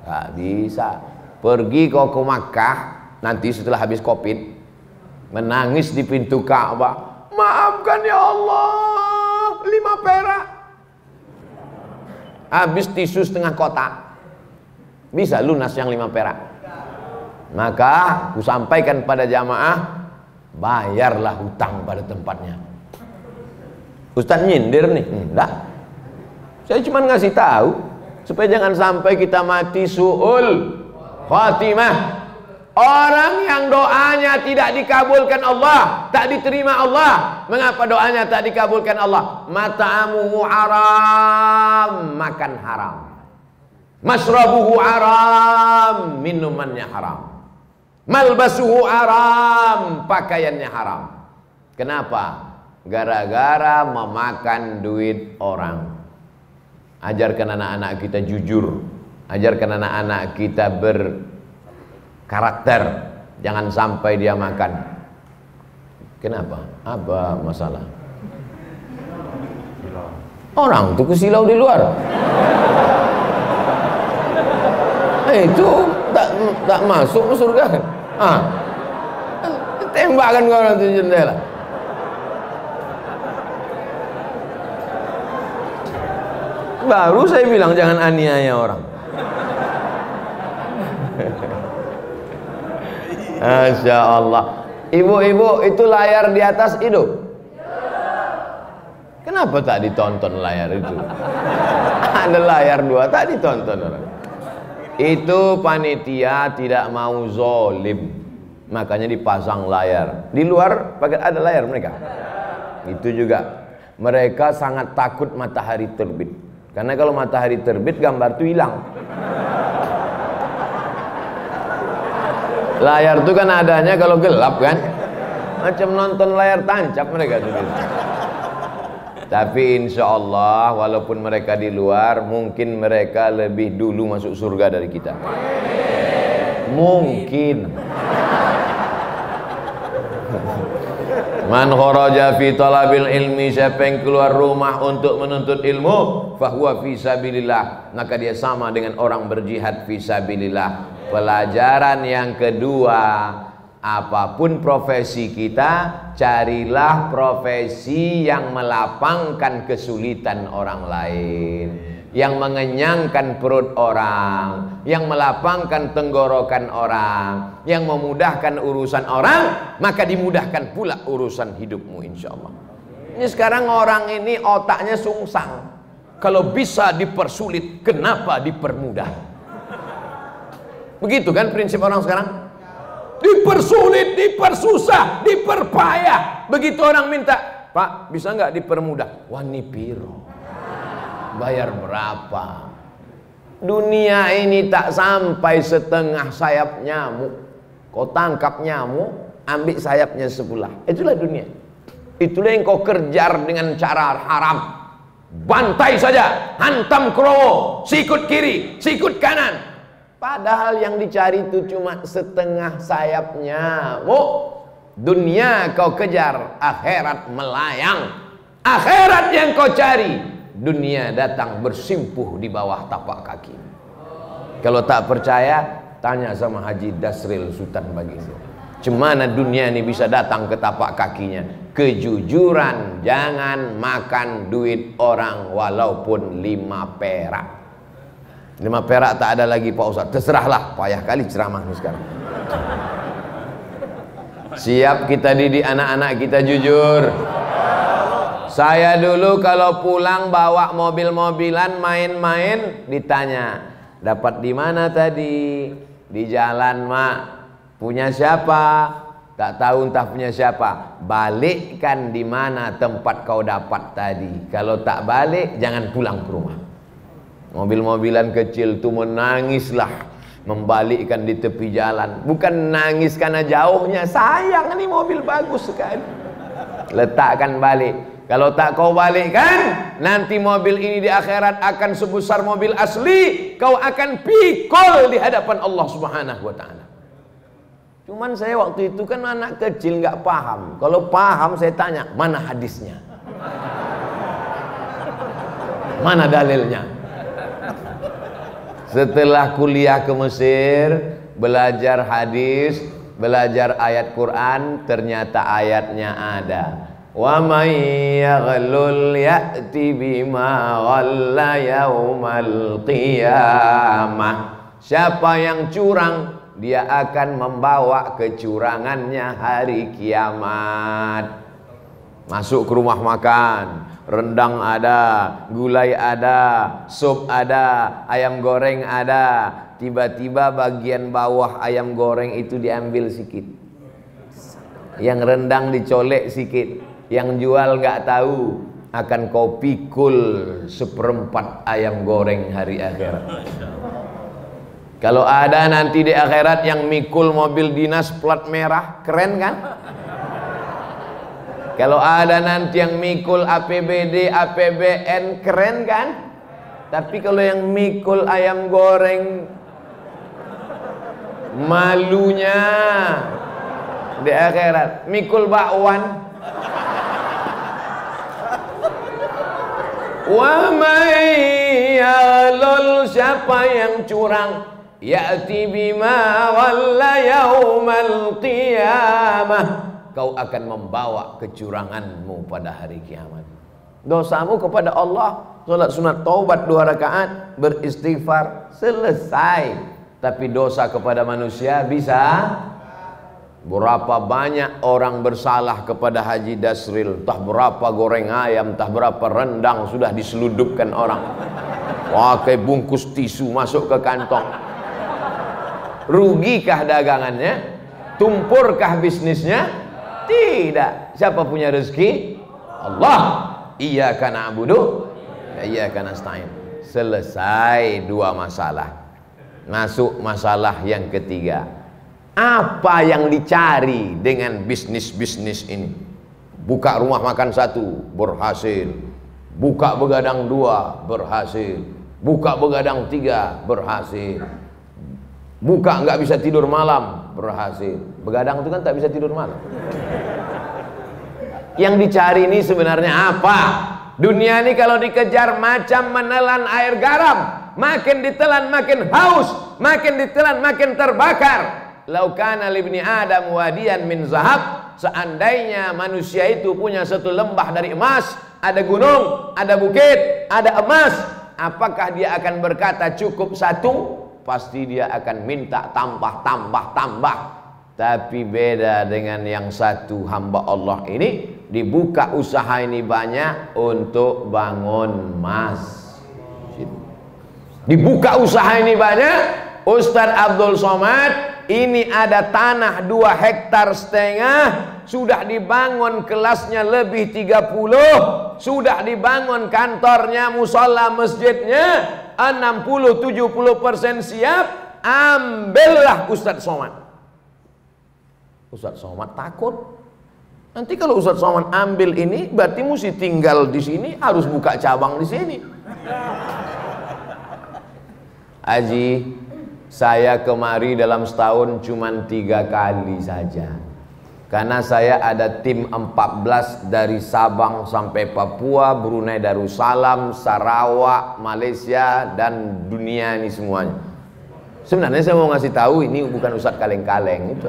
Gak bisa. Pergi kau ke Makkah nanti setelah habis Covid, menangis di pintu Ka'bah, maafkan ya Allah, 5 perak. Habis tisu setengah kotak, bisa lunas yang 5 perak. Maka ku sampaikan pada jamaah, bayarlah hutang pada tempatnya. Ustaz nyindir nih? Enggak. Saya cuma ngasih tahu supaya jangan sampai kita mati su'ul khatimah. Orang yang doanya tidak dikabulkan Allah, tak diterima Allah. Mengapa doanya tak dikabulkan Allah? Mat'amuhu haram, makan haram. Masrabuhu haram, minumannya haram. Malbasuhu haram, pakaiannya haram. Kenapa? Gara-gara memakan duit orang. Ajarkan anak-anak kita jujur, ajarkan anak-anak kita berkarakter, jangan sampai dia makan. Kenapa? Apa masalah? Orang tuh kesilau di luar. Itu tak masuk ke surga kan? Tembakkan kau orang di jendela. Baru saya bilang jangan aniaya orang. Masya Allah. Ibu-ibu itu layar di atas hidup. Kenapa tak ditonton layar itu? Ada layar 2 tak ditonton orang. Itu panitia tidak mau zolim, makanya dipasang layar. Di luar pakai ada layar mereka. Itu juga mereka sangat takut matahari terbit, karena kalau matahari terbit gambar itu hilang. Layar itu kan adanya kalau gelap kan, macam nonton layar tancap mereka tuh. Tapi insya Allah walaupun mereka di luar, mungkin mereka lebih dulu masuk surga dari kita. Mungkin. Man kharaja fi talabil ilmi, siapa yang keluar rumah untuk menuntut ilmu, fahuwa fi sabilillah, maka dia sama dengan orang berjihad fi sabilillah. Pelajaran yang kedua, apapun profesi kita, carilah profesi yang melapangkan kesulitan orang lain, yang mengenyangkan perut orang, yang melapangkan tenggorokan orang, yang memudahkan urusan orang, maka dimudahkan pula urusan hidupmu insya Allah. Ini sekarang orang ini otaknya sungsang. Kalau bisa dipersulit, kenapa dipermudah? Begitu kan prinsip orang sekarang? Dipersulit, dipersusah, diperpayah. Begitu orang minta, Pak bisa nggak dipermudah? Wani piro, bayar berapa? Dunia ini tak sampai setengah sayap nyamuk. Kau tangkap nyamuk, ambil sayapnya sebelah. Itulah dunia. Itulah yang kau kejar dengan cara haram. Bantai saja, hantam kerowo, sikut kiri, sikut kanan. Padahal yang dicari itu cuma setengah sayapnya. Dunia kau kejar, akhirat melayang. Akhirat yang kau cari, dunia datang bersimpuh di bawah tapak kaki. Kalau tak percaya, tanya sama Haji Dasril Sultan Baginda. Cemana dunia ini bisa datang ke tapak kakinya? Kejujuran, jangan makan duit orang walaupun 5 perak. 5 perak tak ada lagi Pak Ustaz. Terserahlah, payah kali ceramah ini sekarang. Siap kita didik anak-anak kita jujur. Saya dulu kalau pulang bawa mobil-mobilan main-main, ditanya, dapat di mana tadi? Di jalan, Mak. Punya siapa? Tak tahu entah punya siapa. Balikkan di mana tempat kau dapat tadi. Kalau tak balik, jangan pulang ke rumah. Mobil-mobilan kecil tuh menangislah, membalikkan di tepi jalan. Bukan nangis karena jauhnya, sayang ini mobil bagus sekali. Letakkan balik. Kalau tak kau balikkan, nanti mobil ini di akhirat akan sebesar mobil asli. Kau akan pikul di hadapan Allah Subhanahu wa ta'ala. Cuman saya waktu itu kan anak kecil, nggak paham. Kalau paham saya tanya, mana hadisnya? Mana dalilnya? Setelah kuliah ke Mesir, belajar hadis, belajar ayat Quran, ternyata ayatnya ada. Wa may yaghlul ya'ti bima ghalla yaumal qiyamah. Siapa yang curang, dia akan membawa kecurangannya hari kiamat. Masuk ke rumah makan, rendang ada, gulai ada, sup ada, ayam goreng ada. Tiba-tiba bagian bawah ayam goreng itu diambil sikit, yang rendang dicolek sikit. Yang jual nggak tahu, akan kau pikul seperempat ayam goreng hari akhirat. Kalau ada nanti di akhirat yang mikul mobil dinas plat merah, keren kan? Kalau ada nanti yang mikul APBD, APBN, keren kan? Tapi kalau yang mikul ayam goreng, malunya di akhirat. Mikul bakwan. Wa may yaghlul, siapa yang curang, ya'ti bima ghalla yaumal qiyamah, kau akan membawa kecuranganmu pada hari kiamat. Dosamu kepada Allah, salat sunat taubat 2 rakaat, beristighfar, selesai. Tapi dosa kepada manusia bisa. Berapa banyak orang bersalah kepada Haji Dasril, entah berapa goreng ayam, entah berapa rendang sudah diseludupkan orang. Pakai bungkus tisu masuk ke kantong. Rugikah dagangannya? Tumpurkah bisnisnya? Tidak. Siapa punya rezeki? Allah. Iyyaka na'budu wa iyyaka nasta'in. Selesai 2 masalah. Masuk masalah yang ketiga. Apa yang dicari dengan bisnis-bisnis ini? Buka rumah makan 1, berhasil. Buka begadang 2, berhasil. Buka begadang 3, berhasil. Buka nggak bisa tidur malam, berhasil. Begadang itu kan tak bisa tidur malam. Yang dicari ini sebenarnya apa? Dunia ini kalau dikejar macam menelan air garam. Makin ditelan makin haus, makin ditelan makin terbakar. Lau kana libni Adam wadiyan min zahab, seandainya manusia itu punya satu lembah dari emas, ada gunung, ada bukit, ada emas, apakah dia akan berkata cukup 1? Pasti dia akan minta tambah. Tapi beda dengan yang satu hamba Allah ini, dibuka usaha ini banyak untuk bangun masjid. Dibuka usaha ini banyak. Ustadz Abdul Somad, ini ada tanah 2,5 hektar, sudah dibangun kelasnya lebih 30, sudah dibangun kantornya, musola masjidnya, 60-70% siap. Ambillah Ustadz Somad. Ustadz Somad takut. Nanti kalau Ustadz Somad ambil ini, berarti mesti tinggal di sini, harus buka cabang di sini. Haji, saya kemari dalam setahun cuma 3 kali saja. Karena saya ada tim 14 dari Sabang sampai Papua, Brunei Darussalam, Sarawak, Malaysia, dan dunia ini semuanya. Sebenarnya saya mau ngasih tahu ini bukan Ustadz kaleng-kaleng itu.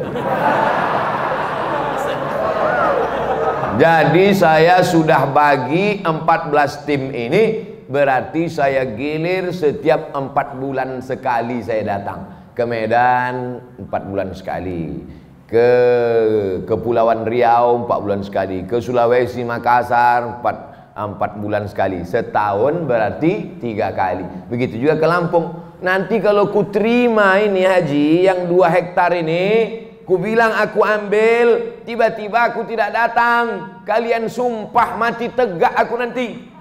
Jadi saya sudah bagi 14 tim ini. Berarti saya gilir setiap 4 bulan sekali saya datang. ke Medan 4 bulan sekali, ke Kepulauan Riau 4 bulan sekali, ke Sulawesi Makassar 4 bulan sekali. Setahun berarti 3 kali. Begitu juga ke Lampung. Nanti kalau ku terima ini haji yang 2 hektar ini, ku bilang aku ambil, tiba-tiba aku tidak datang, kalian sumpah mati tegak aku nanti.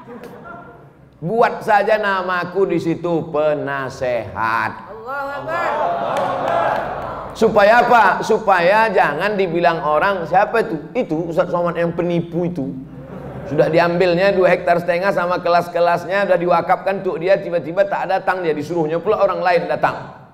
Buat saja namaku di situ penasehat. Supaya apa? Supaya jangan dibilang orang, siapa itu? Itu Ustaz Somad yang penipu itu. Sudah diambilnya 2,5 hektar sama kelas-kelasnya, sudah diwakafkan untuk dia, tiba-tiba tak datang dia, disuruhnya pula orang lain datang.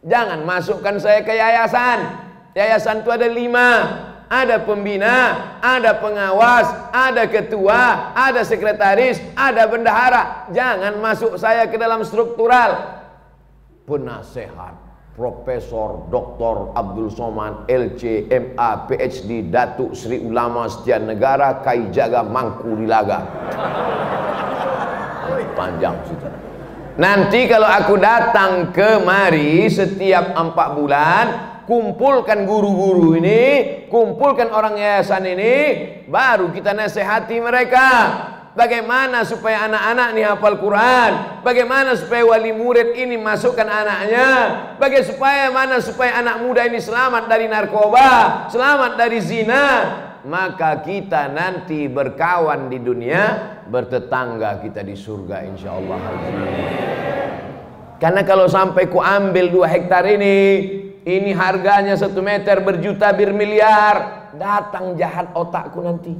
Jangan masukkan saya ke yayasan. Yayasan itu ada 5. Ada pembina, ada pengawas, ada ketua, ada sekretaris, ada bendahara. Jangan masuk saya ke dalam struktural. Penasehat Profesor Dr. Abdul Somad LC MA PhD Datuk Sri Ulama Setia Negara Kai Jaga Mangku Nilaga. Panjang cerita. Nanti kalau aku datang kemari setiap 4 bulan, kumpulkan guru-guru ini, kumpulkan orang yayasan ini, baru kita nasihati mereka. Bagaimana supaya anak-anak ini hafal Quran, bagaimana supaya wali murid ini masukkan anaknya, bagaimana supaya anak muda ini selamat dari narkoba, selamat dari zina. Maka kita nanti berkawan di dunia, bertetangga kita di surga insyaallah. Karena kalau sampai ku ambil 2 hektar ini harganya 1 meter berjuta bermiliar, datang jahat otakku nanti,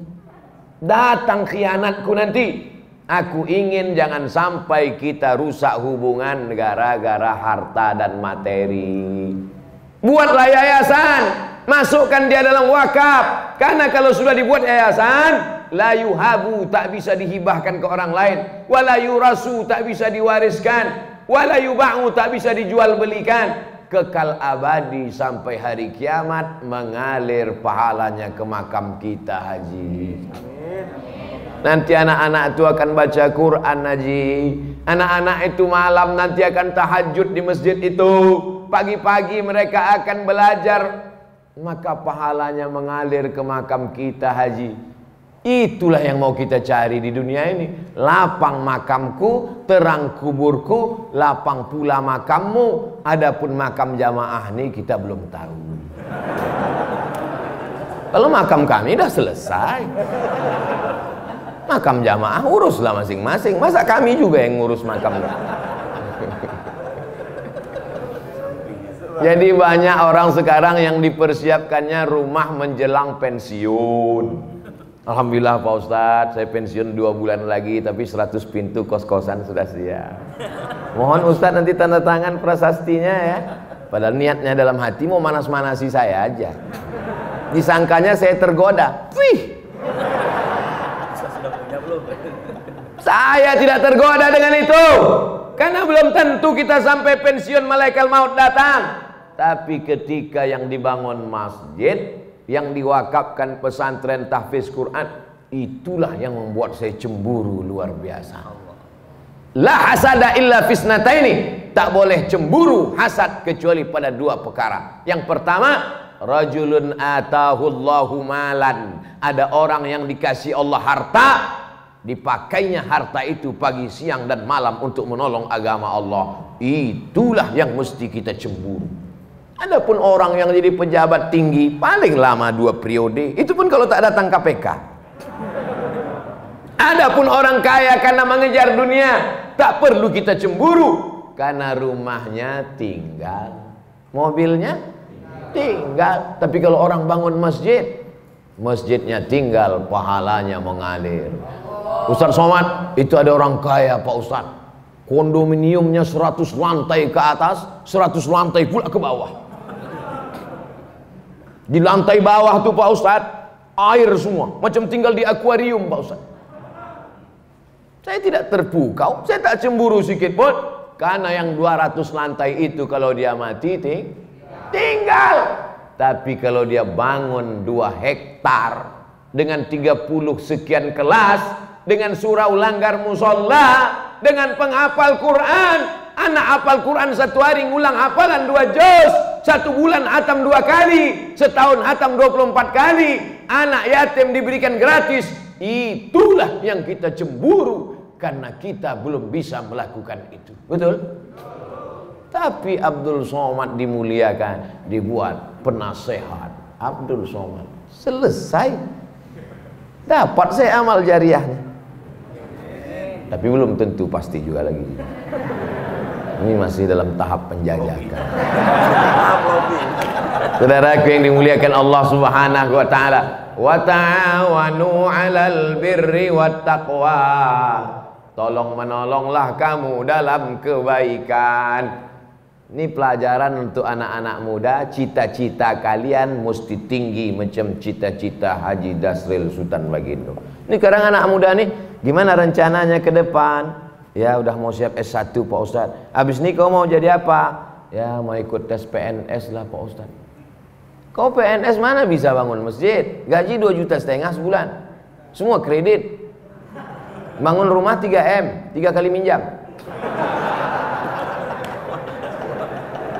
datang khianatku nanti. Aku ingin jangan sampai kita rusak hubungan gara-gara harta dan materi. Buatlah yayasan, masukkan dia dalam wakaf. Karena kalau sudah dibuat yayasan, la yuhabu, tak bisa dihibahkan ke orang lain, wala yurasu, tak bisa diwariskan, wala yuba'u, tak bisa dijual belikan, kekal abadi sampai hari kiamat, mengalir pahalanya ke makam kita haji. Nanti anak-anak itu akan baca Quran haji. Anak-anak itu malam nanti akan tahajud di masjid itu. Pagi-pagi mereka akan belajar, maka pahalanya mengalir ke makam kita haji. Itulah yang mau kita cari di dunia ini. Lapang makamku, terang kuburku, lapang pula makammu. Adapun makam jamaah ini kita belum tahu. Kalau makam kami dah selesai, makam jamaah uruslah masing-masing. Masa kami juga yang ngurus makam? Jadi banyak orang sekarang yang dipersiapkannya rumah menjelang pensiun. Alhamdulillah Pak Ustadz, saya pensiun 2 bulan lagi, tapi 100 pintu kos-kosan sudah siap. Mohon Ustadz nanti tanda tangan prasastinya ya. Padahal niatnya dalam hati mau manas-manasi saya aja. Disangkanya saya tergoda. Wih, saya tidak tergoda dengan itu. Karena belum tentu kita sampai pensiun malaikat maut datang. Tapi ketika yang dibangun masjid, yang diwakafkan pesantren tahfiz Quran, itulah yang membuat saya cemburu luar biasa. La hasada illa fisnataini, tak boleh cemburu hasad kecuali pada 2 perkara. Yang pertama, rajulun atahullahu malan, ada orang yang dikasih Allah harta, dipakainya harta itu pagi, siang dan malam untuk menolong agama Allah. Itulah yang mesti kita cemburu. Adapun orang yang jadi pejabat tinggi paling lama 2 periode, itu pun kalau tak datang KPK. Adapun orang kaya karena mengejar dunia, tak perlu kita cemburu, karena rumahnya tinggal, mobilnya tinggal. Tapi kalau orang bangun masjid, masjidnya tinggal, pahalanya mengalir. Ustaz Somad, itu ada orang kaya Pak Ustaz, kondominiumnya 100 lantai ke atas, 100 lantai pula ke bawah. Di lantai bawah tuh Pak Ustadz, air semua, macam tinggal di akuarium Pak Ustadz. Saya tidak terpukau, saya tak cemburu sedikit pun, karena yang 200 lantai itu kalau dia mati tinggal. Tapi kalau dia bangun 2 hektar dengan 30 sekian kelas, dengan surau langgar musola, dengan penghafal Quran, Anak hafal Quran 1 hari ngulang hafalan 2 juz, 1 bulan hatam 2 kali, setahun hatam 24 kali. Anak yatim diberikan gratis. Itulah yang kita cemburu karena kita belum bisa melakukan itu. Betul? Tapi Abdul Somad dimuliakan, dibuat penasehat. Abdul Somad selesai, dapat saya amal jariahnya. Tapi belum tentu pasti juga lagi. Ini masih dalam tahap penjajakan. Saudaraku yang dimuliakan Allah Subhanahu wa taala, wa ta'awanu 'alal birri wat taqwa. Tolong menolonglah kamu dalam kebaikan. Ini pelajaran untuk anak-anak muda. Cita-cita kalian mesti tinggi macam cita-cita Haji Dasril Sultan Bagindo. Ini sekarang anak muda nih, gimana rencananya ke depan? Ya udah mau siap S1 Pak Ustadz. Habis ini kau mau jadi apa? Ya mau ikut tes PNS lah Pak Ustadz. Kau PNS mana bisa bangun masjid? Gaji 2,5 juta sebulan. Semua kredit. Bangun rumah 3M, 3 kali minjam.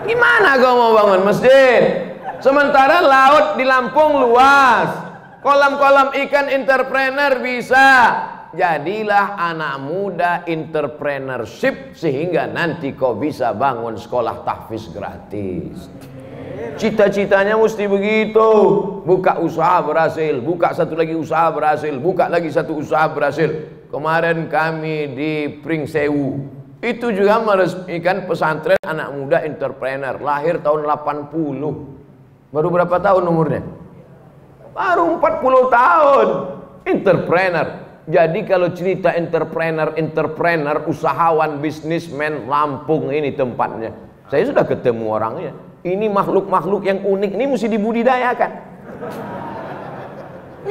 Gimana kau mau bangun masjid? Sementara laut di Lampung luas. Kolam-kolam ikan entrepreneur bisa. Jadilah anak muda entrepreneurship sehingga nanti kau bisa bangun sekolah tahfiz gratis. Cita-citanya mesti begitu. Buka usaha berhasil, buka satu lagi usaha berhasil, buka lagi satu usaha berhasil. Kemarin kami di Pringsewu itu juga meresmikan pesantren anak muda entrepreneur, lahir tahun 80. Baru berapa tahun umurnya? Baru 40 tahun. Entrepreneur. Jadi kalau cerita entrepreneur, usahawan, bisnismen, Lampung ini tempatnya. Saya sudah ketemu orangnya. Ini makhluk-makhluk yang unik, ini mesti dibudidayakan.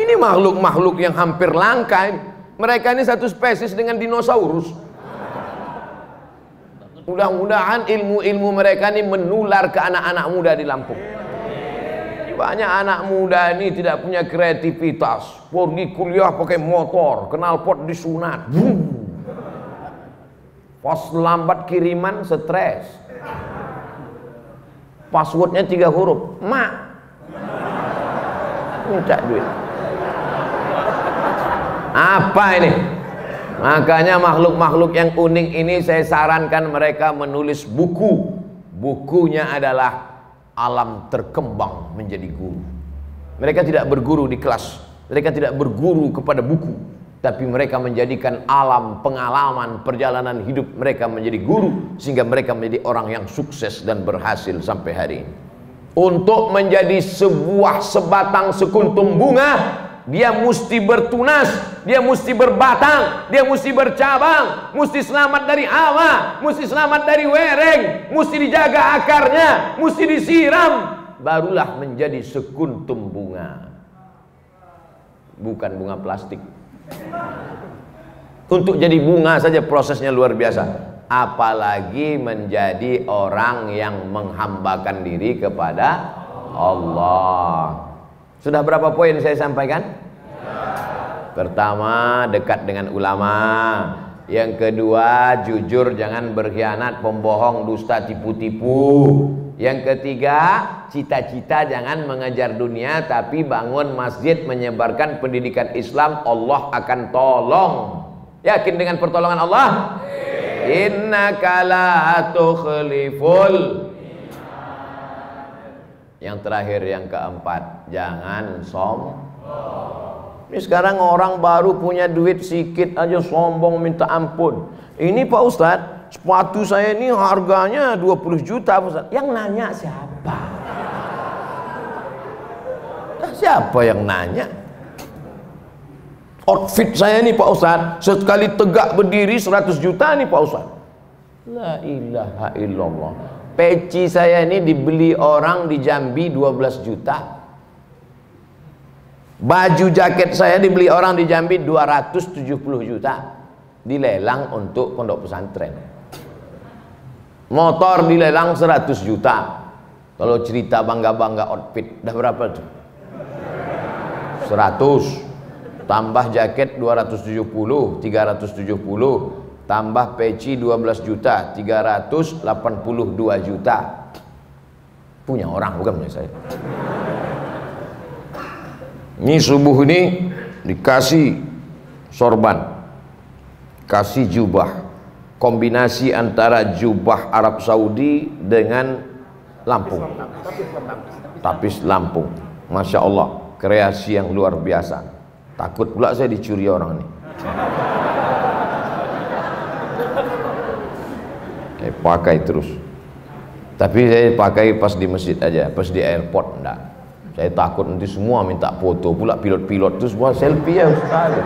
Ini makhluk-makhluk yang hampir langka ini. Mereka ini satu spesies dengan dinosaurus. Mudah-mudahan ilmu-ilmu mereka ini menular ke anak-anak muda di Lampung. Banyak anak muda ini tidak punya kreativitas. Pergi kuliah pakai motor, knalpot disunat. Pas lambat kiriman stres. Passwordnya 3 huruf. Mak. Minta duit. Apa ini? Makanya makhluk-makhluk yang unik ini saya sarankan mereka menulis buku. Bukunya adalah Alam Terkembang Menjadi Guru. Mereka tidak berguru di kelas, mereka tidak berguru kepada buku, tapi mereka menjadikan alam, pengalaman, perjalanan hidup mereka menjadi guru, sehingga mereka menjadi orang yang sukses dan berhasil sampai hari ini. Untuk menjadi sebuah sebatang sekuntum bunga, dia mesti bertunas, dia mesti berbatang, dia mesti bercabang, mesti selamat dari hawa, mesti selamat dari wereng, mesti dijaga akarnya, mesti disiram, barulah menjadi sekuntum bunga. Bukan bunga plastik. Untuk jadi bunga saja prosesnya luar biasa, apalagi menjadi orang yang menghambakan diri kepada Allah. Sudah berapa poin saya sampaikan? Pertama, dekat dengan ulama. Yang kedua, jujur, jangan berkhianat, pembohong, dusta, tipu-tipu. Yang ketiga, cita-cita jangan mengejar dunia, tapi bangun masjid, menyebarkan pendidikan Islam, Allah akan tolong. Yakin dengan pertolongan Allah? Innaka la tukhliful. Yang terakhir, yang keempat, jangan sombong. Ini sekarang orang baru punya duit sedikit aja sombong minta ampun. Ini Pak Ustadz, sepatu saya ini harganya 20 juta Pak Ustadz. Yang nanya siapa? Siapa yang nanya? Outfit saya ini Pak Ustadz, sekali tegak berdiri 100 juta nih Pak Ustadz. La ilaha illallah. Peci saya ini dibeli orang di Jambi 12 juta. Baju jaket saya dibeli orang di Jambi 270 juta. Dilelang untuk pondok pesantren. Motor dilelang 100 juta. Kalau cerita bangga-bangga outfit, dah berapa tuh? 100. Tambah jaket 270, 370. tambah peci 12 juta, 382 juta. Punya orang, bukan punya saya. Ini subuh ini dikasih sorban, kasih jubah, kombinasi antara jubah Arab Saudi dengan Lampung, tapis Lampung. Masya Allah, kreasi yang luar biasa. Takut pula saya dicuri orang ini. Saya pakai terus, tapi saya pakai pas di masjid aja, pas di airport enggak. Saya takut nanti semua minta foto, pula pilot-pilot itu semua selfie ya Ustaz.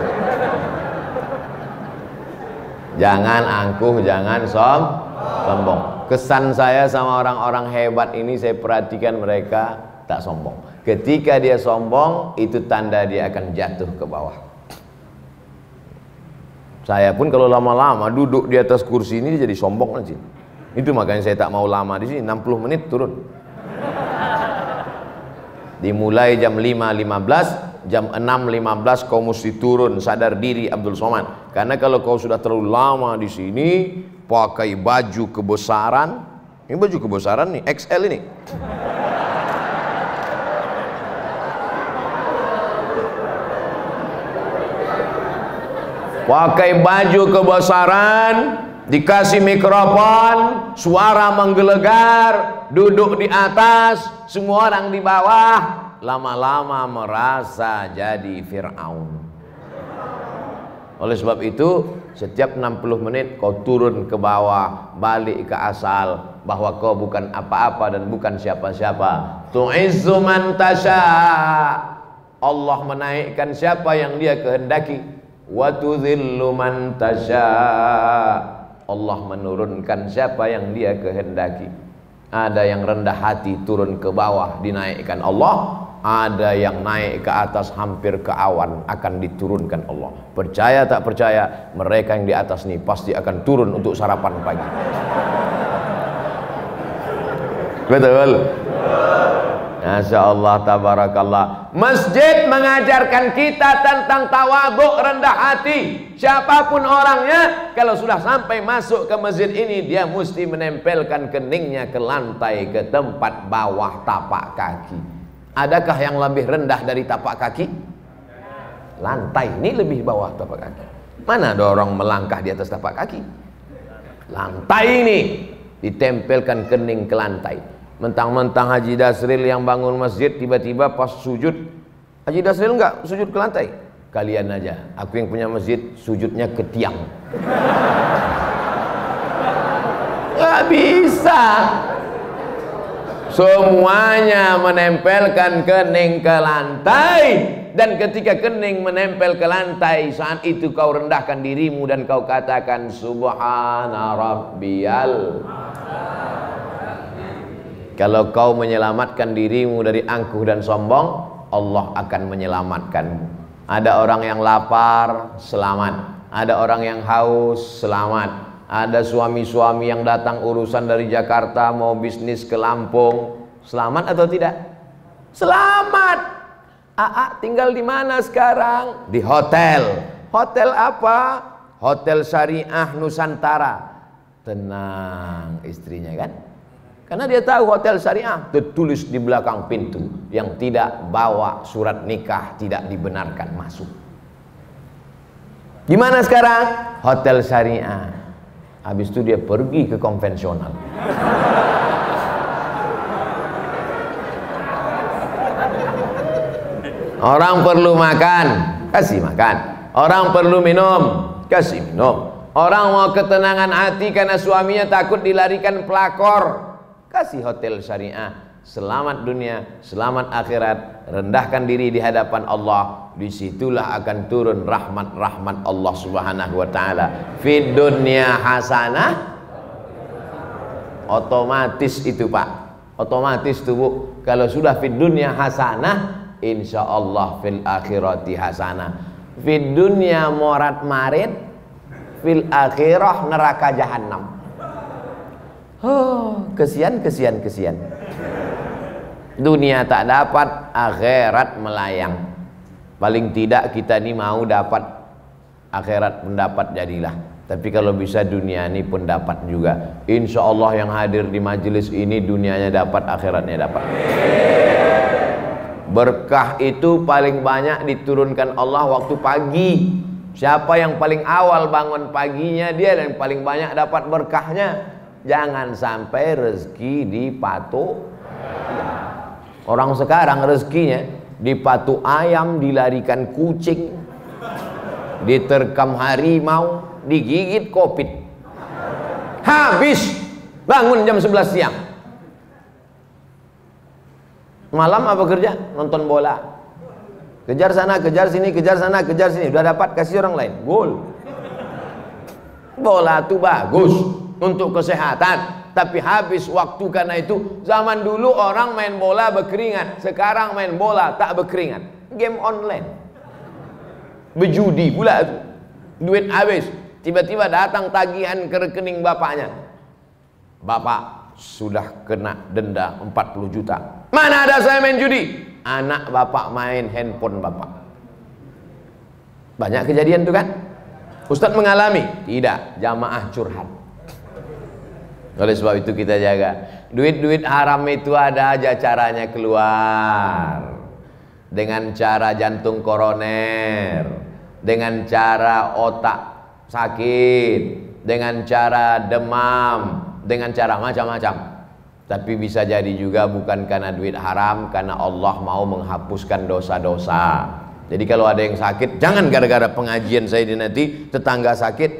Jangan angkuh, jangan sombong. Kesan saya sama orang-orang hebat ini, saya perhatikan mereka tak sombong. Ketika dia sombong, itu tanda dia akan jatuh ke bawah. Saya pun kalau lama-lama duduk di atas kursi ini jadi sombong nanti. Itu makanya saya tak mau lama di sini, 60 menit turun. Dimulai jam 5.15, jam 6.15 kau mesti turun, sadar diri Abdul Somad. Karena kalau kau sudah terlalu lama di sini, pakai baju kebesaran, ini baju kebesaran nih, XL ini. Pakai baju kebesaran, dikasih mikrofon, suara menggelegar, duduk di atas, semua orang di bawah, lama-lama merasa jadi Fir'aun. Oleh sebab itu, setiap 60 menit kau turun ke bawah, balik ke asal, bahwa kau bukan apa-apa dan bukan siapa-siapa. Tu'izzu man tasha, Allah menaikkan siapa yang dia kehendaki. Wa tudhillu man tasha, Allah menurunkan siapa yang dia kehendaki. Ada yang rendah hati turun ke bawah dinaikkan Allah, ada yang naik ke atas hampir ke awan akan diturunkan Allah. Percaya tak percaya, mereka yang di atas ini pasti akan turun untuk sarapan pagi. Betul? Masya Allah, tabarakallah. Masjid mengajarkan kita tentang tawaduk, rendah hati. Siapapun orangnya, kalau sudah sampai masuk ke masjid ini, dia mesti menempelkan keningnya ke lantai, ke tempat bawah tapak kaki. Adakah yang lebih rendah dari tapak kaki? Lantai ini lebih bawah tapak kaki. Mana ada orang melangkah di atas tapak kaki? Lantai ini ditempelkan kening ke lantai. Mentang-mentang Haji Dasril yang bangun masjid, tiba-tiba pas sujud, Haji Dasril enggak sujud ke lantai. Kalian aja, aku yang punya masjid sujudnya ke tiang. Gak bisa. Semuanya menempelkan kening ke lantai. Dan ketika kening menempel ke lantai, saat itu kau rendahkan dirimu dan kau katakan Subhana Rabbiyal. Kalau kau menyelamatkan dirimu dari angkuh dan sombong, Allah akan menyelamatkanmu. Ada orang yang lapar, selamat. Ada orang yang haus, selamat. Ada suami-suami yang datang urusan dari Jakarta mau bisnis ke Lampung, selamat atau tidak? Selamat. Aa tinggal di mana sekarang? Di hotel. Hotel apa? Hotel Syariah Nusantara. Tenang istrinya kan? Karena dia tahu hotel syariah tertulis di belakang pintu, yang tidak bawa surat nikah tidak dibenarkan masuk. Gimana sekarang? Hotel syariah. Habis itu dia pergi ke konvensional. Orang perlu makan, kasih makan. Orang perlu minum, kasih minum. Orang mau ketenangan hati karena suaminya takut dilarikan pelakor, kasih hotel syariah. Selamat dunia, selamat akhirat. Rendahkan diri di hadapan Allah. Disitulah akan turun rahmat-rahmat Allah subhanahu wa ta'ala. Fid dunya hasanah. Otomatis itu Pak, otomatis tuh Bu. Kalau sudah fid dunya hasanah, insya Allah fil akhirati hasanah. Fid dunya morat marid, fil akhirah neraka jahannam. Oh, kesian. Dunia tak dapat, akhirat melayang. Paling tidak kita ini mau dapat akhirat, mendapat jadilah. Tapi kalau bisa dunia ini pun dapat juga. Insya Allah yang hadir di majelis ini dunianya dapat, akhiratnya dapat. Berkah itu paling banyak diturunkan Allah waktu pagi. Siapa yang paling awal bangun paginya, dia yang paling banyak dapat berkahnya. Jangan sampai rezeki dipatok. Orang sekarang rezekinya dipatok ayam, dilarikan kucing, diterkam harimau, digigit kopit. Habis bangun jam 11 siang. Malam apa kerja? Nonton bola. Kejar sana, kejar sini, kejar sana, kejar sini. Udah dapat, kasih orang lain. Gol. Bola itu bagus untuk kesehatan. Tapi habis waktu karena itu. Zaman dulu orang main bola berkeringat. Sekarang main bola tak berkeringat. Game online. Berjudi pula itu. Duit habis. Tiba-tiba datang tagihan ke rekening bapaknya. Bapak sudah kena denda 40 juta. Mana ada saya main judi? Anak bapak main handphone bapak. Banyak kejadian tuh kan? Ustadz mengalami? Tidak, jamaah curhat. Oleh sebab itu kita jaga. Duit-duit haram itu ada aja caranya keluar. Dengan cara jantung koroner, dengan cara otak sakit, dengan cara demam, dengan cara macam-macam. Tapi bisa jadi juga bukan karena duit haram, karena Allah mau menghapuskan dosa-dosa. Jadi kalau ada yang sakit, jangan gara-gara pengajian saya ini nanti tetangga sakit,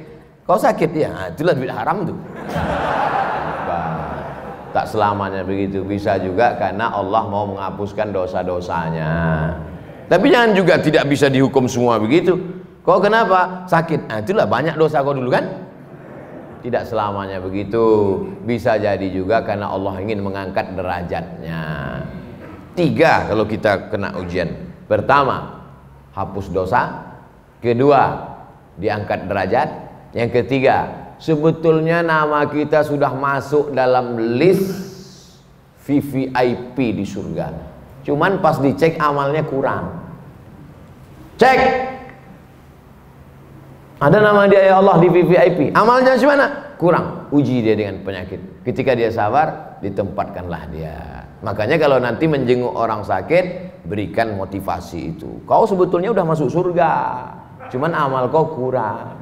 kau sakit ya, nah, itulah duit haram tuh. Tak selamanya begitu, bisa juga karena Allah mau menghapuskan dosa-dosanya. Tapi jangan juga tidak bisa dihukum semua begitu. Kau kenapa sakit? Nah, itulah banyak dosa kau dulu kan? Tidak selamanya begitu. Bisa jadi juga karena Allah ingin mengangkat derajatnya. 3 kalau kita kena ujian. Pertama, hapus dosa. Kedua, diangkat derajat. Yang ketiga, sebetulnya nama kita sudah masuk dalam list VVIP di surga. Cuman pas dicek amalnya kurang. Cek. Ada nama dia ya Allah di VVIP. Amalnya gimana? Kurang. Uji dia dengan penyakit. Ketika dia sabar, ditempatkanlah dia. Makanya kalau nanti menjenguk orang sakit, berikan motivasi itu. Kau sebetulnya udah masuk surga. Cuman amal kau kurang.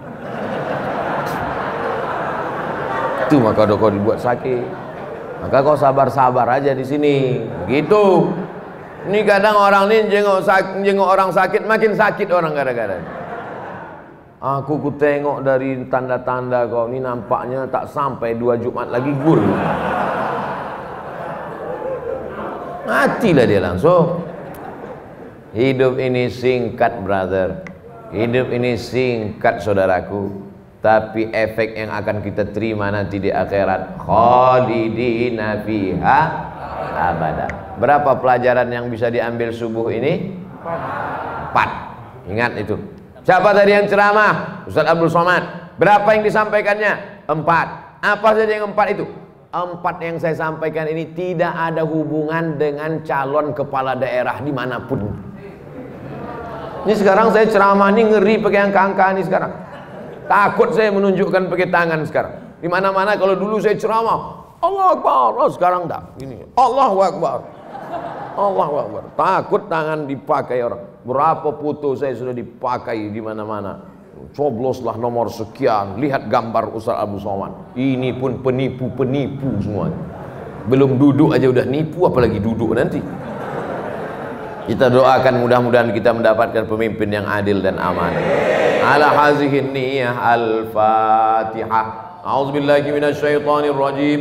Itu maka kau dibuat sakit. Maka kau sabar-sabar aja di sini. Begitu. Ini kadang orang ini jenguk orang sakit, makin sakit orang gara-gara. Aku tengok dari tanda-tanda kau ini nampaknya tak sampai 2 Jumat lagi gul. Matilah dia langsung. Hidup ini singkat brother. Hidup ini singkat saudaraku. Tapi efek yang akan kita terima nanti di akhirat, khalidina fiha abada. Berapa pelajaran yang bisa diambil subuh ini? 4. Ingat itu. Siapa tadi yang ceramah? Ustaz Abdul Somad. Berapa yang disampaikannya? 4. Apa saja yang 4 itu? 4 yang saya sampaikan ini tidak ada hubungan dengan calon kepala daerah dimanapun. Ini sekarang saya ceramah ini ngeri pakai angka-angka ini sekarang. Takut saya menunjukkan pakai tangan sekarang. Dimana-mana kalau dulu saya ceramah, Allahu Akbar. Oh, sekarang dah. Ini Allahu Akbar. Allahu Akbar. Takut tangan dipakai orang. Berapa foto saya sudah dipakai di mana-mana. Cobloslah nomor sekian, lihat gambar Ustaz Abu Somad. Ini pun penipu-penipu semua. Belum duduk aja udah nipu, apalagi duduk nanti. Kita doakan mudah-mudahan kita mendapatkan pemimpin yang adil dan aman. Ala hazihin niyah al-Fatihah. A'udzubillahi minasyaitonir rajim.